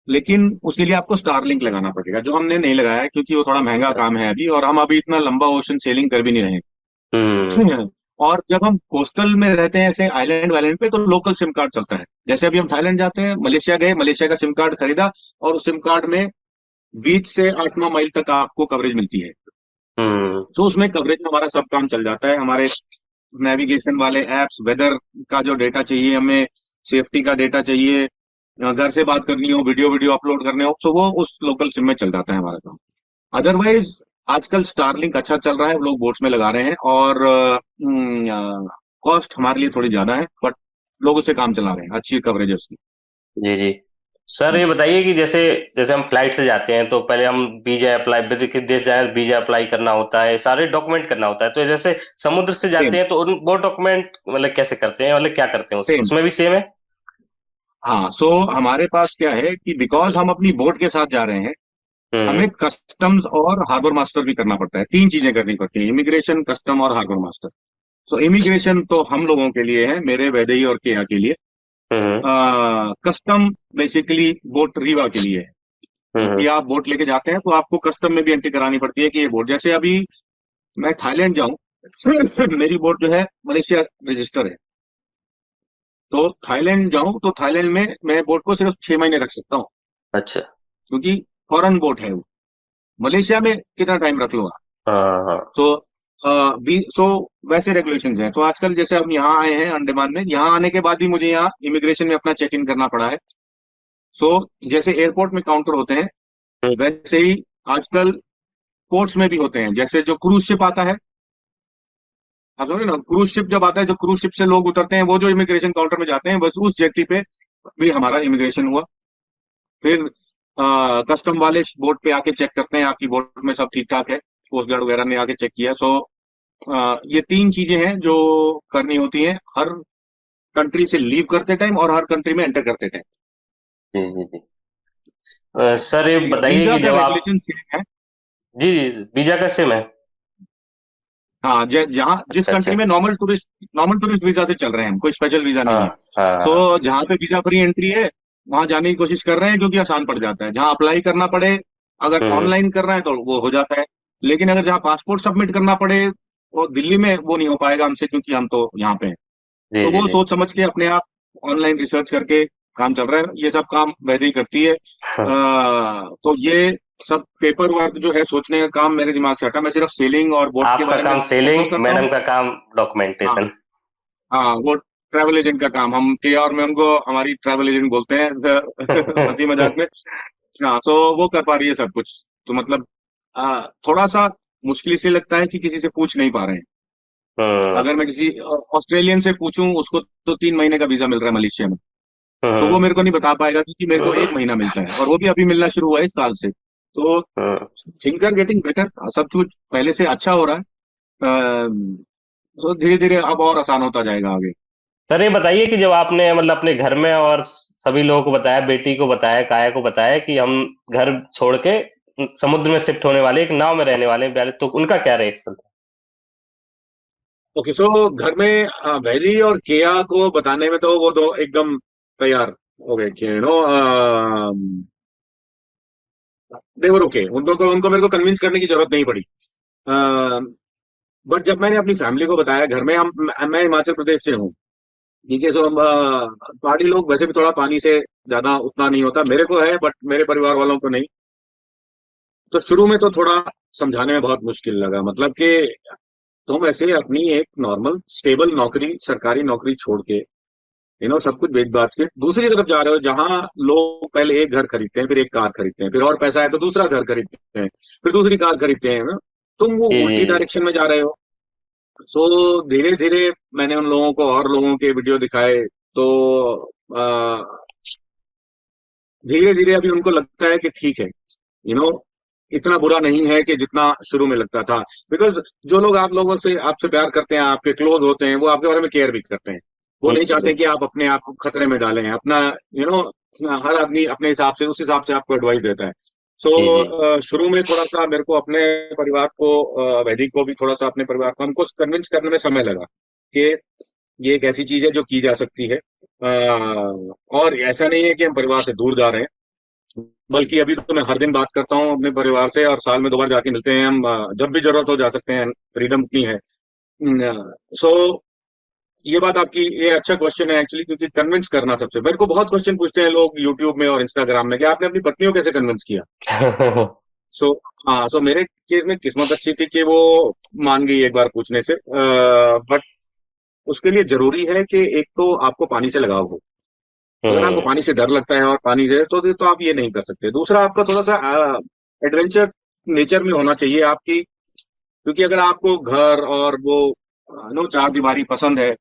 [SPEAKER 1] लेकिन उसके लिए आपको स्टारलिंक लगाना पड़ेगा, जो हमने नहीं लगाया है, क्योंकि वो थोड़ा महंगा काम है अभी, और हम अभी इतना लंबा ओशन सेलिंग कर भी नहीं रहे
[SPEAKER 2] हम्म।
[SPEAKER 1] हैं। और जब हम कोस्टल में रहते हैं ऐसे आइलैंड वाइलैंड पे, तो लोकल सिम कार्ड चलता है। जैसे अभी हम थाईलैंड जाते हैं, मलेशिया गए, मलेशिया का सिम कार्ड खरीदा, और उस सिम कार्ड में बीच से 8 9 माइल तक आपको कवरेज मिलती है।
[SPEAKER 2] हम्म।
[SPEAKER 1] तो उसमें कवरेज में हमारा सब काम चल जाता है, हमारे नेविगेशन वाले एप्स, वेदर का जो डेटा चाहिए हमें, सेफ्टी का डेटा चाहिए, घर से बात करनी हो, वीडियो वीडियो अपलोड करने हो, सो वो उस लोकल सिम में चल जाता है हमारा काम। अदरवाइज आजकल स्टारलिंक अच्छा चल रहा है, लोग बोट्स में लगा रहे हैं, और कॉस्ट हमारे लिए थोड़ी ज्यादा है, बट लोग उससे काम चला रहे हैं, अच्छी कवरेज है उसकी।
[SPEAKER 2] जी जी। सर ये बताइए कि जैसे जैसे हम फ्लाइट से जाते हैं तो पहले हम वीजा अप्लाई, किस देश जाए वीजा अप्लाई करना होता है, सारे डॉक्यूमेंट करना होता है। तो जैसे समुद्र से
[SPEAKER 1] सेम
[SPEAKER 2] जाते हैं तो वो डॉक्यूमेंट मतलब कैसे करते हैं, मतलब क्या करते हैं
[SPEAKER 1] सेम।
[SPEAKER 2] उसमें भी सेम है?
[SPEAKER 1] हाँ, सो हमारे पास क्या है कि बिकॉज हम अपनी बोट के साथ जा रहे हैं,
[SPEAKER 2] हम्म।
[SPEAKER 1] हमें कस्टम्स और हार्बर मास्टर भी करना पड़ता है। 3 चीजें करनी पड़ती है, इमिग्रेशन, कस्टम और हार्बर मास्टर। सो इमिग्रेशन तो हम लोगों के लिए है, मेरे, वैदेही और केया के लिए।
[SPEAKER 2] हम्म।
[SPEAKER 1] कस्टम बेसिकली बोट रीवा के लिए है,
[SPEAKER 2] हम्म।
[SPEAKER 1] क्योंकि आप बोट लेके जाते हैं तो आपको कस्टम में भी एंट्री करानी पड़ती है कि ये बोट, जैसे अभी मैं थाईलैंड जाऊं मेरी बोट जो है मलेशिया रजिस्टर है, तो थाईलैंड जाऊं तो थाईलैंड में मैं बोट को सिर्फ 6 महीने रख सकता हूँ,
[SPEAKER 2] अच्छा।
[SPEAKER 1] क्योंकि फॉरेन बोट है वो। मलेशिया में कितना टाइम रख लूंगा।
[SPEAKER 2] हाँ हाँ।
[SPEAKER 1] तो सो वैसे रेगुलेशंस हैं। तो आजकल जैसे हम यहाँ आए हैं अंडमान में, यहाँ आने के बाद भी मुझे यहाँ इमिग्रेशन में अपना चेक इन करना पड़ा है। सो जैसे एयरपोर्ट में काउंटर होते हैं,
[SPEAKER 2] हम्म,
[SPEAKER 1] वैसे ही आजकल पोर्ट्स में भी होते हैं। जैसे जो क्रूज शिप आता है, आप समझे ना, क्रूज शिप जब आता है, जो क्रूज शिप से लोग उतरते हैं, वो जो इमिग्रेशन काउंटर में जाते हैं, बस उस जेट्टी पे भी हमारा इमिग्रेशन हुआ। फिर कस्टम वाले बोट पे आके चेक करते हैं आपकी बोट में सब ठीक ठाक है, कोस्ट गार्ड वगैरह ने आके चेक किया। सो ये तीन चीजें हैं जो करनी होती हैं हर कंट्री से लीव करते टाइम और हर कंट्री में एंटर करते टाइम।
[SPEAKER 2] जी जी जी। सर ये बताइए
[SPEAKER 1] वीजा
[SPEAKER 2] कि
[SPEAKER 1] का
[SPEAKER 2] जब आप,
[SPEAKER 1] रेगुलेशन सेम है।
[SPEAKER 2] जी जी, वीजा का सेम है।
[SPEAKER 1] हाँ, जहाँ जिस
[SPEAKER 2] अच्छा अच्छा।
[SPEAKER 1] कंट्री में नॉर्मल टूरिस्ट वीजा से चल रहे हैं हम, कोई स्पेशल वीजा
[SPEAKER 2] हाँ
[SPEAKER 1] नहीं है।
[SPEAKER 2] हाँ
[SPEAKER 1] सो
[SPEAKER 2] हाँ।
[SPEAKER 1] जहाँ पे वीजा फ्री एंट्री है, वहां जाने की कोशिश कर रहे हैं, क्योंकि आसान पड़ जाता है। जहाँ अप्लाई करना पड़े, अगर
[SPEAKER 2] हम्म।
[SPEAKER 1] ऑनलाइन कर रहे हैं तो वो हो जाता है। लेकिन अगर जहाँ पासपोर्ट सबमिट करना पड़े, वो दिल्ली में वो नहीं हो पाएगा हमसे, क्योंकि हम तो यहाँ पे हैं।
[SPEAKER 2] जी
[SPEAKER 1] तो
[SPEAKER 2] जी
[SPEAKER 1] वो
[SPEAKER 2] जी।
[SPEAKER 1] सोच समझ के अपने आप ऑनलाइन रिसर्च करके काम चल रहा है। ये सब काम वैसे करती है।
[SPEAKER 2] हाँ,
[SPEAKER 1] तो ये सब पेपर वर्क जो है, सोचने का काम मेरे दिमाग से हटा। मैं सिर्फ सेलिंग और बोट के
[SPEAKER 2] आपका
[SPEAKER 1] बारे में
[SPEAKER 2] काम
[SPEAKER 1] फोकस
[SPEAKER 2] सेलिंग,
[SPEAKER 1] करता हूँ।
[SPEAKER 2] मैडम का काम
[SPEAKER 1] हाँ,
[SPEAKER 2] डॉक्यूमेंटेशन।
[SPEAKER 1] हाँ, वो ट्रैवल एजेंट का काम, हम के और में उनको हमारी ट्रैवल एजेंट बोलते हैं हंसी मजाक में। हाँ, सो वो कर पा रही है सब कुछ। तो मतलब थोड़ा सा मुश्किल इसलिए लगता है कि किसी से पूछ नहीं पा रहे हैं।
[SPEAKER 2] हम्म
[SPEAKER 1] अगर मैं किसी ऑस्ट्रेलियन से पूछूं, उसको तो 3 महीने का वीजा मिल रहा है मलेशिया में। सो वो
[SPEAKER 2] हम्म
[SPEAKER 1] मेरे को नहीं बता पाएगा, क्योंकि मेरे को 1 महीना मिलता है, और वो भी अभी मिलना शुरू हुआ है इस साल से। तो
[SPEAKER 2] हम्म।
[SPEAKER 1] थिंग्स आर गेटिंग बेटर, सब कुछ पहले से अच्छा हो रहा है। तो धीरे धीरे अब और आसान होता जाएगा आगे।
[SPEAKER 2] सर ये बताइए कि जब आपने मतलब अपने घर में और सभी लोगों को बताया, बेटी को बताया, काया को बताया कि हम घर छोड़ के समुद्र में शिफ्ट होने वाले, एक नाव में रहने वाले हैं पहले, तो उनका क्या रिएक्शन था?
[SPEAKER 1] ओके, सो घर में वैली और केया को बताने में तो वो दो एकदम तैयार हो गए कि देवर ओके, उनको मेरे को कन्विंस करने की जरूरत नहीं पड़ी। बट जब मैंने अपनी फैमिली को बताया घर में, मैं हिमाचल प्रदेश से हूँ। ठीक है, सो हम पहाड़ी लोग वैसे भी थोड़ा पानी से ज्यादा उतना नहीं होता, मेरे को है बट मेरे परिवार वालों को नहीं। तो शुरू में तो थोड़ा समझाने में बहुत मुश्किल लगा, मतलब कि तुम ऐसे अपनी एक नॉर्मल स्टेबल नौकरी, सरकारी नौकरी छोड़ के, सब कुछ बेच बाच के दूसरी तरफ जा रहे हो, जहां लोग पहले एक घर खरीदते हैं, फिर एक कार खरीदते हैं, फिर और पैसा है तो दूसरा घर खरीदते हैं, फिर दूसरी कार खरीदते हैं ना। तुम वो
[SPEAKER 2] जी जी
[SPEAKER 1] उल्टी
[SPEAKER 2] जी।
[SPEAKER 1] डायरेक्शन में जा रहे हो। सो धीरे धीरे मैंने उन लोगों को और लोगों के वीडियो दिखाए। तो धीरे धीरे अभी उनको लगता है कि ठीक है, यू नो इतना बुरा नहीं है कि जितना शुरू में लगता था। बिकॉज जो लोग आप लोगों से आपसे प्यार करते हैं, आपके क्लोज होते हैं, वो आपके बारे में केयर भी करते हैं। वो नहीं
[SPEAKER 2] बिल्कुल
[SPEAKER 1] चाहते
[SPEAKER 2] बिल्कुल।
[SPEAKER 1] कि आप अपने आप को खतरे में डालें अपना, यू नो हर आदमी अपने हिसाब से, उस हिसाब से आपको एडवाइस देता है। सो
[SPEAKER 2] जी जी।
[SPEAKER 1] शुरू में थोड़ा सा मेरे को अपने परिवार को, वैदिक को भी थोड़ा सा, अपने परिवार को हमको कन्विंस करने में समय लगा कि ये एक ऐसी चीज है जो की जा सकती है। और ऐसा नहीं है कि हम परिवार से दूर जा रहे हैं, बल्कि अभी तो मैं हर दिन बात करता हूँ अपने परिवार से, और साल में 2 बार जाके मिलते हैं हम। जब भी जरूरत हो जा सकते हैं, फ्रीडम उतनी है। सो ये बात आपकी, ये अच्छा क्वेश्चन है एक्चुअली, क्योंकि कन्विंस करना सबसे, मेरे को बहुत क्वेश्चन पूछते हैं लोग यूट्यूब में और इंस्टाग्राम में कि आपने अपनी पत्नी को कैसे कन्विंस किया। सो हाँ, सो मेरे केस में किस्मत अच्छी थी कि वो मान गई एक बार पूछने से। बट उसके लिए जरूरी है कि एक तो आपको पानी से लगाव हो। अगर आपको
[SPEAKER 2] हम्म।
[SPEAKER 1] पानी से डर लगता है और पानी से, तो आप ये नहीं कर सकते। दूसरा, आपका थोड़ा सा एडवेंचर नेचर में होना चाहिए आपकी, क्योंकि अगर आपको घर और वो नो चार दीवारी पसंद है,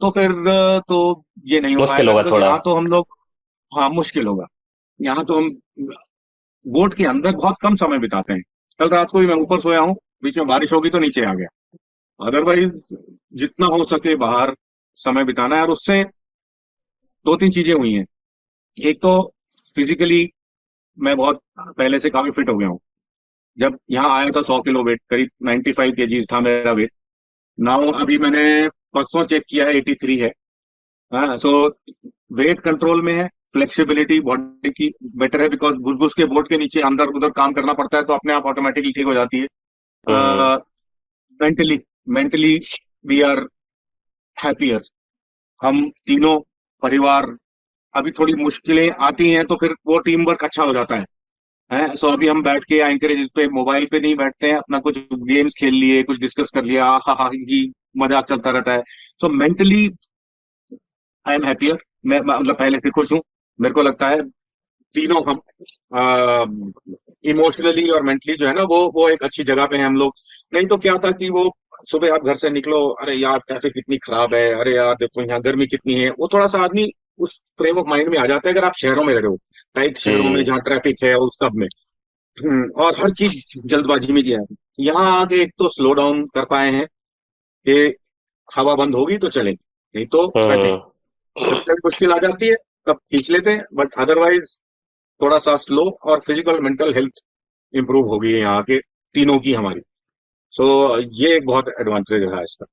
[SPEAKER 1] तो फिर तो ये नहीं हो
[SPEAKER 2] मुश्किल
[SPEAKER 1] पाएगा।
[SPEAKER 2] होगा
[SPEAKER 1] बिकॉज
[SPEAKER 2] थोड़ा।
[SPEAKER 1] यहाँ तो हम लोग, हाँ, मुश्किल होगा। यहाँ तो हम बोट के अंदर बहुत कम समय बिताते हैं। कल रात को भी मैं ऊपर सोया हूँ, बीच में बारिश होगी तो नीचे आ गया। अदरवाइज जितना हो सके बाहर समय बिताना है। और उससे दो तीन चीजें हुई हैं। एक तो फिजिकली मैं बहुत पहले से काफी फिट हो गया हूँ। जब यहाँ आया था 100 किलो वेट, करीब 95 kg था मेरा वेट। नाउ अभी मैंने परसों चेक किया है, 83 है। हाँ, सो वेट कंट्रोल में है। फ्लेक्सिबिलिटी बॉडी की बेटर है, बिकॉज घुस घुस के बोर्ड के नीचे अंदर उधर काम करना पड़ता है, तो अपने आप ऑटोमेटिकली ठीक हो जाती है।
[SPEAKER 2] Hmm.
[SPEAKER 1] Mentally mentally we are happier, हम तीनों परिवार। अभी थोड़ी मुश्किलें आती हैं तो फिर वो टीम वर्क अच्छा हो जाता है। है। सो अभी हम बैठ के एंकरेज पे मोबाइल पे नहीं बैठते हैं, अपना कुछ गेम्स खेल लिए, कुछ डिस्कस कर लिया, हा हा ही मजाक चलता रहता है। सो मेंटली आई एम हैप्पियर। मैं मतलब पहले से खुश हूँ। मेरे को लगता है तीनों हम इमोशनली और मेंटली जो है ना, वो एक अच्छी जगह पे हैं हम लोग। नहीं तो क्या था कि वो सुबह आप घर से निकलो, अरे यार ट्रैफिक कितनी खराब है, अरे यार देखो यहाँ गर्मी कितनी है, वो थोड़ा सा आदमी उस फ्रेम ऑफ माइंड में आ जाता है अगर आप शहरों में रह रहे हो, टाइट शहरों में
[SPEAKER 2] जी।
[SPEAKER 1] जहाँ ट्रैफिक है उस सब में। और हर चीज जल्दबाजी में किया है। यहाँ आके एक तो स्लो डाउन कर पाए हैं कि हवा बंद होगी तो चलेंगे, नहीं तो ट्रैफिक
[SPEAKER 2] हम्म।
[SPEAKER 1] कभी कभी मुश्किल आ जाती है, तब खींच लेते हैं, बट अदरवाइज थोड़ा सा स्लो। और फिजिकल मेंटल हेल्थ इंप्रूव हो गई है यहाँ के तीनों की हमारी। सो ये एक बहुत एडवांटेज है इसका।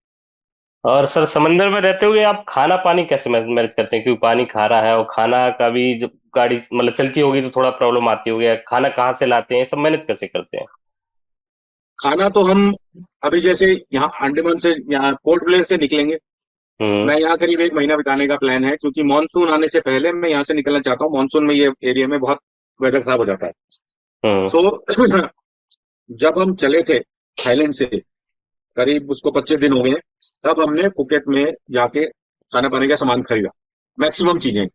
[SPEAKER 2] और सर समंदर में रहते हुए आप खाना पानी कैसे मैनेज करते हैं, क्योंकि पानी खारा है और खाना का भी जब गाड़ी मतलब चलती होगी तो थोड़ा प्रॉब्लम आती होगी, खाना कहाँ से लाते हैं, सब मैनेज कैसे करते हैं?
[SPEAKER 1] खाना तो हम अभी जैसे यहाँ अंडमान से, यहाँ पोर्ट ब्लेयर से निकलेंगे।
[SPEAKER 2] हम्म।
[SPEAKER 1] मैं यहाँ करीब एक महीना बिताने का प्लान है, क्योंकि मानसून आने से पहले मैं यहाँ से निकलना चाहता हूँ। मानसून में ये एरिया में बहुत वेदर खराब हो जाता है।
[SPEAKER 2] हम्म।
[SPEAKER 1] सो जब हम चले थे थाईलैंड से, करीब उसको 25 दिन हो गए हैं, तब हमने फुकेट में जाके खाने पाने का सामान खरीदा। मैक्सिमम चीजें,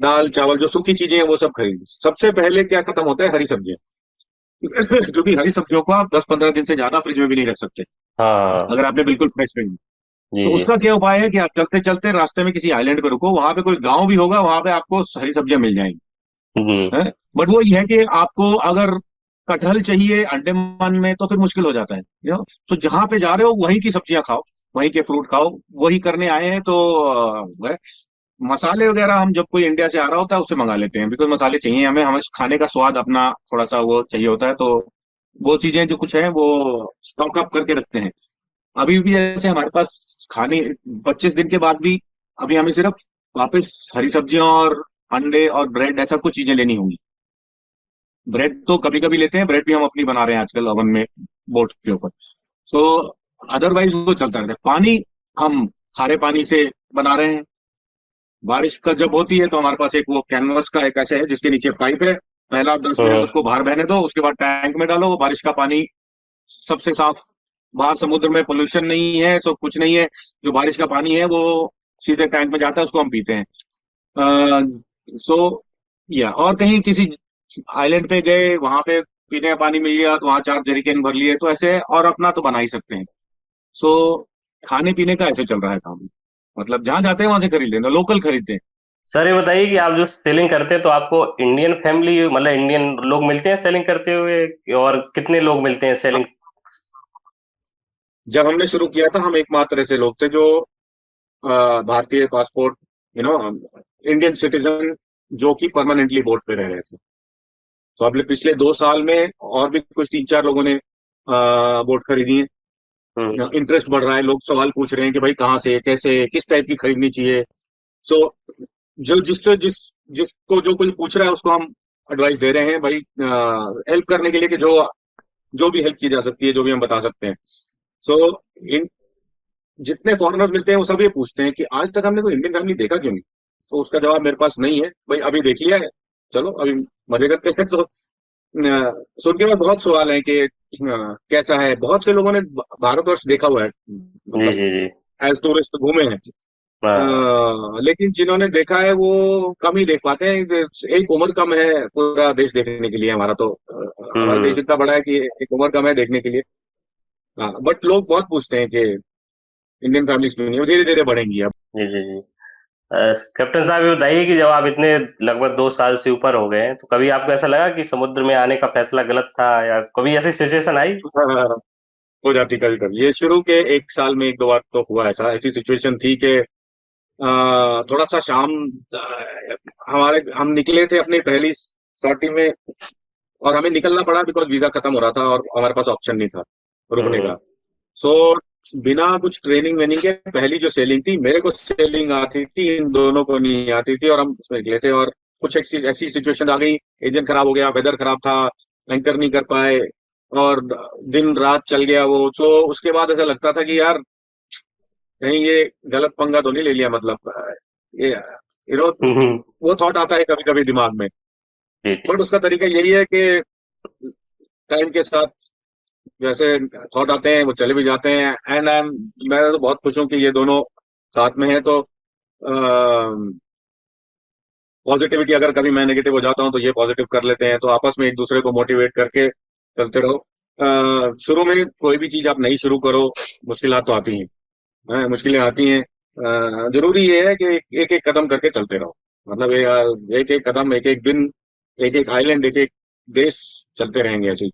[SPEAKER 1] दाल चावल जो सूखी चीजें हैं वो सब खरीदी। सबसे पहले क्या खत्म होता है, हरी सब्जियां। क्योंकि हरी सब्जियों को आप 10-15 दिन से ज्यादा फ्रिज में भी नहीं रख सकते
[SPEAKER 2] हाँ।
[SPEAKER 1] अगर आपने बिल्कुल फ्रेश नहीं।
[SPEAKER 2] जी
[SPEAKER 1] तो
[SPEAKER 2] जी।
[SPEAKER 1] उसका क्या उपाय है कि आप चलते चलते रास्ते में किसी आइलैंड पे रुको, वहां पे कोई गांव भी होगा, वहां पे आपको हरी सब्जियां मिल जाएंगी।
[SPEAKER 2] हम्म।
[SPEAKER 1] है। बट वो ये है कि आपको अगर कटहल चाहिए अंडमान में तो फिर मुश्किल हो जाता है, तो जहां पे जा रहे हो वहीं की सब्जियां खाओ, वहीं के फ्रूट खाओ। वही करने आए हैं तो मसाले वगैरह हम जब कोई इंडिया से आ रहा होता है उससे मंगा लेते हैं, बिकॉज मसाले चाहिए हमें, हमें खाने का स्वाद अपना थोड़ा सा वो चाहिए होता है। तो वो चीजें जो कुछ है वो स्टॉक अप करके रखते हैं। अभी भी जैसे हमारे पास खाने 25 दिन के बाद भी अभी हमें सिर्फ वापस हरी सब्जियां और अंडे और ब्रेड ऐसा कुछ चीजें लेनी होंगी। ब्रेड तो कभी कभी लेते हैं, ब्रेड भी हम अपनी बना रहे हैं आजकल ओवन में, बोट के ऊपर। सो अदरवाइज वो चलता रहता है। पानी हम खारे पानी से बना रहे हैं। बारिश का जब होती है तो हमारे पास एक वो कैनवस का एक ऐसे है जिसके नीचे पाइप है। पहला 10 मिनट
[SPEAKER 2] हम्म।
[SPEAKER 1] उसको बाहर बहने दो, उसके बाद टैंक में डालो, वो बारिश का पानी सबसे साफ। बाहर समुद्र में पोल्यूशन नहीं है, सो कुछ नहीं है। जो बारिश का पानी है वो सीधे टैंक में जाता है, उसको हम पीते हैं। सो या और कहीं किसी आइलैंड पे गए, वहां पे पीने का पानी मिल गया तो वहां 4 जरिकेन भर लिए, तो ऐसे और अपना तो बना ही सकते हैं। सो खाने पीने का ऐसे चल रहा है काम। मतलब जहां जाते हैं वहां से खरीद लेते हैं, लोकल खरीदते हैं।
[SPEAKER 2] सर ये बताइए कि आप जो सेलिंग करते हैं तो आपको इंडियन फैमिली मतलब इंडियन लोग मिलते हैं सेलिंग करते हुए, और कितने लोग मिलते हैं सेलिंग?
[SPEAKER 1] जब हमने शुरू किया था हम एकमात्र ऐसे लोग थे जो भारतीय passport, you know Indian citizen, जो कि परमानेंटली बोर्ड पे रह रहे थे। तो अगले पिछले 2 साल में और भी कुछ 3-4 लोगों ने बोट खरीदी है।
[SPEAKER 2] हम्म।
[SPEAKER 1] इंटरेस्ट बढ़ रहा है, लोग सवाल पूछ रहे हैं कि भाई कहाँ से, कैसे, किस टाइप की खरीदनी चाहिए। सो जो जिससे जिसको जो कोई पूछ रहा है उसको हम एडवाइस दे रहे हैं भाई, हेल्प करने के लिए, कि जो जो भी हेल्प की जा सकती है, जो भी हम बता सकते हैं। सो इन जितने फॉरेनर्स मिलते हैं वो सब ये पूछते हैं कि आज तक हमने कोई इंडियन फैमिली देखा क्यों नहीं। सो उसका जवाब मेरे पास नहीं है भाई, अभी देख लिया है, चलो अभी मजे करते हैं। सो उनके पास बहुत सवाल है कि कैसा है। बहुत से लोगों ने भारतवर्ष देखा हुआ है,
[SPEAKER 2] जी
[SPEAKER 1] मतलब
[SPEAKER 2] जी जी।
[SPEAKER 1] एज टूरिस्ट घूमे हैं।
[SPEAKER 2] हाँ।
[SPEAKER 1] लेकिन जिन्होंने देखा है वो कम ही देख पाते हैं। एक उम्र कम है पूरा देश देखने के लिए हमारा, तो हमारा देश
[SPEAKER 2] हम्म।
[SPEAKER 1] इतना बड़ा है कि एक उम्र कम है देखने के लिए। हाँ, बट लोग बहुत पूछते हैं कि इंडियन फैमिलीज क्यों नहीं, धीरे धीरे बढ़ेंगी अब।
[SPEAKER 2] जी जी जी। कैप्टन साहब ये बताइए कि जब आप इतने लगभग 2 साल से ऊपर हो गए हैं तो कभी आपको ऐसा लगा कि समुद्र में आने का फैसला गलत था, या कभी ऐसी सिचुएशन आई?
[SPEAKER 1] हाँ, हो जाती कभी कभी। ये शुरू के 1 साल में 1-2 बार तो हुआ ऐसा, ऐसी सिचुएशन थी कि थोड़ा सा शाम, हम निकले थे अपनी पहली सॉर्टी में, और हमें निकलना पड़ा बिकॉज वीजा खत्म हो रहा था और हमारे पास ऑप्शन नहीं था रुकने
[SPEAKER 2] हम्म।
[SPEAKER 1] का। सो बिना कुछ ट्रेनिंग वेनिंग के पहली जो सेलिंग थी, मेरे को सेलिंग आती थी, इन दोनों को नहीं आती थी, और हम उसमें निकले थे। और कुछ ऐसी ऐसी सिचुएशन आ गई, इंजन खराब हो गया, वेदर खराब था, एंकर नहीं कर पाए, और दिन रात चल गया वो। सो उसके बाद ऐसा लगता था कि यार कहीं ये गलत पंगा तो नहीं ले लिया, मतलब ये यू नो
[SPEAKER 2] हम्म।
[SPEAKER 1] वो थॉट आता है कभी कभी दिमाग में।
[SPEAKER 2] जी जी।
[SPEAKER 1] बट उसका तरीका यही है कि टाइम के साथ जैसे थॉट आते हैं वो चले भी जाते हैं। एंड मैं तो बहुत खुश हूँ कि ये दोनों साथ में है। तो पॉजिटिविटी, अगर कभी मैं नेगेटिव हो जाता हूँ तो ये पॉजिटिव कर लेते हैं, तो आपस में एक दूसरे को मोटिवेट करके चलते रहो। शुरू में कोई भी चीज आप नहीं शुरू करो, मुश्किलात तो आती हैं। मुश्किलें आती हैं। जरूरी ये है कि एक एक कदम करके चलते रहो। मतलब एक एक कदम, एक एक दिन, एक एक आइलैंड, एक एक देश, चलते रहेंगे ऐसे ही।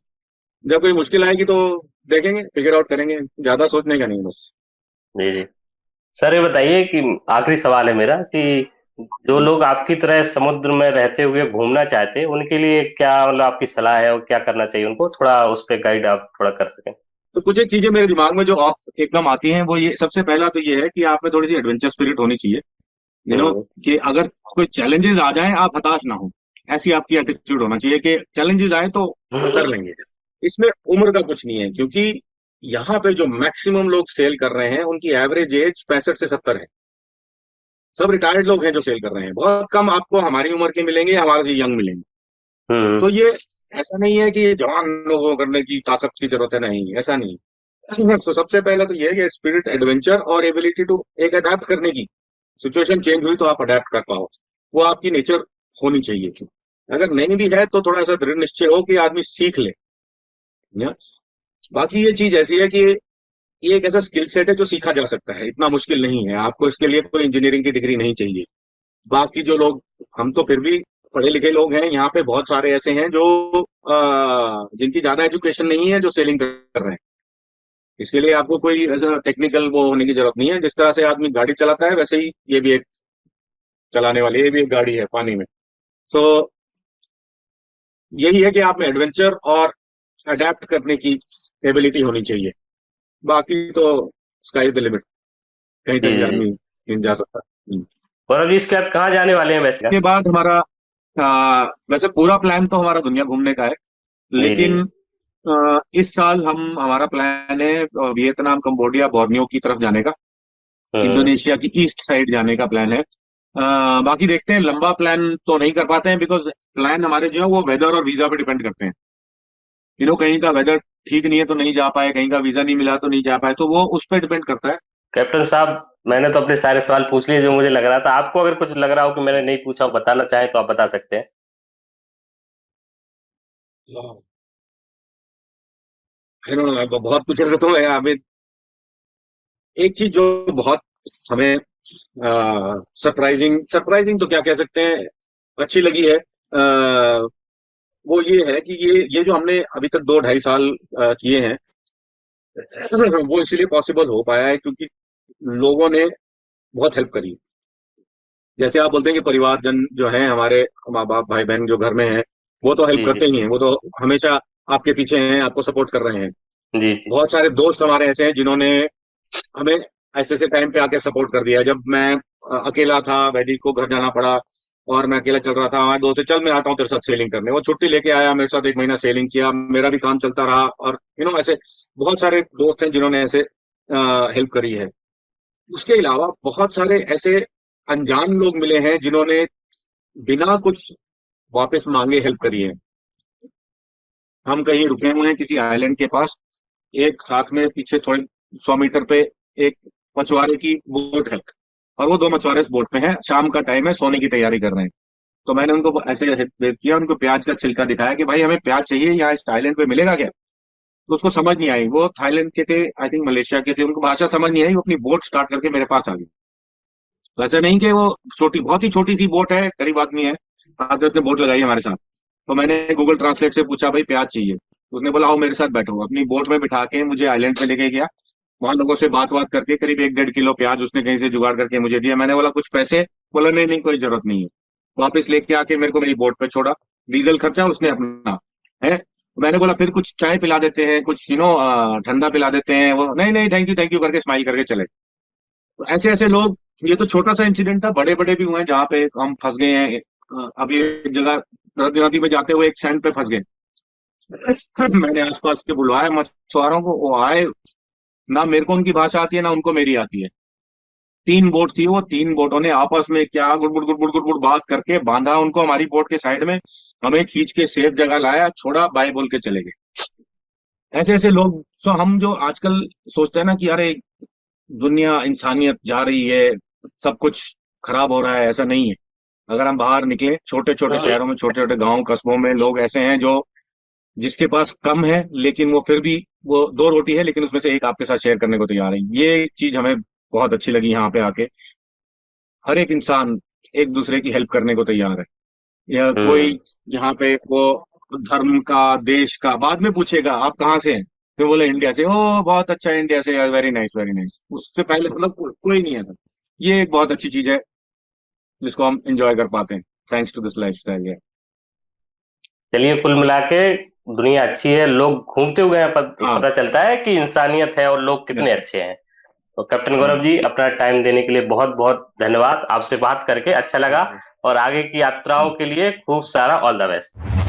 [SPEAKER 1] जब कोई मुश्किल आएगी तो देखेंगे, फिगर आउट करेंगे, ज्यादा सोचने का नहीं बस।
[SPEAKER 2] जी जी। सर ये बताइए कि आखिरी सवाल है मेरा कि जो लोग आपकी तरह समुद्र में रहते हुए घूमना चाहते हैं उनके लिए क्या मतलब आपकी सलाह है और क्या करना चाहिए उनको, थोड़ा उस पर गाइड आप थोड़ा कर सकें।
[SPEAKER 1] तो कुछ एक चीजें मेरे दिमाग में जो ऑफ एकदम आती हैं, वो ये सबसे पहला तो ये है कि आप में थोड़ी सी एडवेंचर स्पिरिट होनी चाहिए।
[SPEAKER 2] हम्म।
[SPEAKER 1] कि अगर कोई चैलेंजेस आ जाएं आप हताश ना हो, ऐसी आपकी एटीट्यूड होना चाहिए कि चैलेंजेस आए तो कर लेंगे। इसमें उम्र का कुछ नहीं है, क्योंकि यहाँ पे जो मैक्सिमम लोग सेल कर रहे हैं उनकी एवरेज एज 65 से 70 है। सब रिटायर्ड लोग हैं जो सेल कर रहे हैं। बहुत कम आपको हमारी उम्र के मिलेंगे, हमारे से यंग मिलेंगे।
[SPEAKER 2] हम्म।
[SPEAKER 1] सो ये ऐसा नहीं है कि ये जवान लोगों को करने की ताकत की जरूरत है, नहीं, ऐसा नहीं। तो सबसे पहला तो ये है कि स्पिरिट, एडवेंचर और एबिलिटी टू एक अडेप्ट करने की। सिचुएशन चेंज हुई तो आप अडेप्ट कर पाओ, वो आपकी नेचर होनी चाहिए। अगर नहीं भी है तो थोड़ा सा दृढ़ निश्चय हो कि आदमी सीख ले। या? बाकी ये चीज ऐसी है कि ये एक ऐसा स्किल सेट है जो सीखा जा सकता है, इतना मुश्किल नहीं है। आपको इसके लिए कोई इंजीनियरिंग की डिग्री नहीं चाहिए। बाकी जो लोग, हम तो फिर भी पढ़े लिखे लोग हैं, यहाँ पे बहुत सारे ऐसे हैं जो जिनकी ज्यादा एजुकेशन नहीं है, जो सेलिंग कर रहे हैं। इसके लिए आपको कोई ऐसा टेक्निकल वो होने की जरूरत नहीं है। जिस तरह से आदमी गाड़ी चलाता है वैसे ही ये भी एक चलाने वाली, ये भी एक गाड़ी है पानी में। सो यही है कि आप में एडवेंचर और अडेप्ट करने की एबिलिटी होनी चाहिए। बाकी तो स्काई द लिमिट, कहीं
[SPEAKER 2] जी
[SPEAKER 1] तक भी
[SPEAKER 2] जी।
[SPEAKER 1] आदमी जा सकता है।
[SPEAKER 2] और अभी इसके बाद कहाँ जाने वाले हैं वैसे?
[SPEAKER 1] इसके बाद हमारा वैसे पूरा प्लान तो हमारा दुनिया घूमने का है,
[SPEAKER 2] जी जी।
[SPEAKER 1] लेकिन इस साल हमारा प्लान है वियतनाम, कंबोडिया, बोर्नियो की तरफ जाने का।
[SPEAKER 2] हम्म।
[SPEAKER 1] इंडोनेशिया की ईस्ट साइड जाने का प्लान है। बाकी देखते हैं, लंबा प्लान तो नहीं कर पाते हैं, बिकॉज प्लान हमारे जो है वो वेदर और वीजा पे डिपेंड करते हैं। कहीं का वेदर ठीक नहीं है तो नहीं जा पाए, कहीं का वीजा नहीं मिला तो नहीं जा पाए, तो वो उस पर डिपेंड करता है।
[SPEAKER 2] कैप्टन साहब, मैंने तो अपने सारे सवाल पूछ लिए जो मुझे लग रहा था। आपको अगर कुछ लग रहा हो कि मैंने नहीं पूछा हो, बताना चाहें तो आप बता सकते हैं।
[SPEAKER 1] बहुत कुछ ऐसा तो है हमें। एक चीज जो बहुत हमें सरप्राइजिंग सरप्राइजिंग तो क्या कह सकते हैं, अच्छी लगी है, वो ये है कि ये जो हमने अभी तक 2 ढाई साल किए हैं, वो इसलिए पॉसिबल हो पाया है क्योंकि लोगों ने बहुत हेल्प करी। जैसे आप बोलते हैं कि परिवारजन जो हैं हमारे, माँ बाप, भाई बहन जो घर में हैं, वो तो हेल्प
[SPEAKER 2] जी जी।
[SPEAKER 1] करते ही हैं, वो तो हमेशा आपके पीछे हैं, आपको सपोर्ट कर रहे हैं।
[SPEAKER 2] जी जी।
[SPEAKER 1] बहुत सारे दोस्त हमारे ऐसे हैं जिन्होंने हमें ऐसे ऐसे टाइम पे आके सपोर्ट कर दिया। जब मैं अकेला था, वैदिक को घर जाना पड़ा और मैं अकेला चल रहा था, हमारे दोस्त, चल मैं आता हूँ तेरे साथ सेलिंग करने, वो छुट्टी लेके आया, मेरे साथ 1 महीना सेलिंग किया, मेरा भी काम चलता रहा। और ऐसे बहुत सारे दोस्त हैं जिन्होंने ऐसे हेल्प करी है। उसके अलावा बहुत सारे ऐसे अनजान लोग मिले हैं जिन्होंने बिना कुछ वापस मांगे हेल्प करी है। हम कहीं रुके हुए हैं किसी आइलैंड के पास, एक साथ में पीछे थोड़े 100 मीटर पे एक मछुआरे की बोट है, और वो 2 मछुआरे इस बोट में हैं, शाम का टाइम है, सोने की तैयारी कर रहे हैं। तो मैंने उनको ऐसे हेल्प किया, उनको प्याज का छिलका दिखाया कि भाई हमें प्याज चाहिए, यहाँ इस थाईलैंड पे मिलेगा क्या? तो उसको समझ नहीं आई, वो थाईलैंड के थे, आई थिंक मलेशिया के थे, उनको भाषा समझ नहीं आई, वो अपनी बोट स्टार्ट करके मेरे पास आ गई। तो ऐसा नहीं कि वो छोटी, बहुत ही छोटी सी बोट है, गरीब आदमी है, आगे उसने बोट लगाई हमारे साथ। तो मैंने गूगल ट्रांसलेट से पूछा भाई प्याज चाहिए, तो उसने बोला आओ मेरे साथ बैठो, अपनी बोट में बिठा के मुझे आइलैंड पे लेके गया। वहां लोगों से बात बात करके करीब 1-1.5 किलो प्याज उसने कहीं से जुगाड़ करके मुझे दिया। मैंने बोला कुछ पैसे? बोला नहीं नहीं कोई जरूरत नहीं है। वापस लेके आके मेरे को मेरी बोट पे छोड़ा, डीजल खर्चा उसने अपना है। मैंने बोला फिर कुछ चाय पिला देते हैं, कुछ ठंडा पिला देते हैं, वो नहीं नहीं थैंक यू करके स्माइल करके चले। तो ऐसे ऐसे लोग, ये तो छोटा सा इंसिडेंट था, बड़े बड़े भी हुए हैं जहाँ पे हम फंस गए हैं। अभी एक जगह नदी नदी में जाते हुए एक सैंड पे फंस गए। मैंने आसपास के बुलवाया मछुआरों को, वो आए। ना मेरे को उनकी भाषा आती है ना उनको मेरी आती है। 3 बोट थी, वो 3 बोटों ने आपस में क्या गुड़गुड़ गुड़गुड़ गुड़गुड़ बात करके बांधा उनको हमारी बोट के साइड में, हमें खींच के सेफ जगह लाया, छोड़ा, बाय बोल के चले गए। ऐसे ऐसे लोग। सो हम जो आजकल सोचते हैं ना कि अरे दुनिया, इंसानियत जा रही है, सब कुछ खराब हो रहा है, ऐसा नहीं है। अगर हम बाहर निकले, छोटे छोटे शहरों में, छोटे छोटे गांव कस्बों में लोग ऐसे हैं जो, जिसके पास कम है लेकिन वो फिर भी, वो दो रोटी है लेकिन उसमें से एक आपके साथ शेयर करने को तैयार है। ये चीज हमें बहुत अच्छी लगी यहाँ पे आके। हर एक इंसान एक दूसरे की हेल्प करने को तैयार है। या कोई यहाँ पे वो धर्म का, देश का बाद में पूछेगा आप कहाँ से हैं, फिर बोले इंडिया से, ओ बहुत अच्छा, इंडिया से, वेरी नाइस वेरी नाइस। उससे पहले मतलब कोई नहीं है था। ये एक बहुत अच्छी चीज है जिसको हम एंजॉय कर पाते हैं, thanks to this lifestyle.
[SPEAKER 2] चलिए, कुल मिला के दुनिया अच्छी है, लोग घूमते हुए हैं,
[SPEAKER 1] हाँ
[SPEAKER 2] पता चलता है कि इंसानियत है और लोग कितने अच्छे हैं। तो कैप्टन
[SPEAKER 1] हाँ
[SPEAKER 2] गौरव जी, अपना टाइम देने के लिए बहुत बहुत धन्यवाद। आपसे बात करके अच्छा लगा, और आगे की यात्राओं के लिए खूब सारा ऑल द बेस्ट।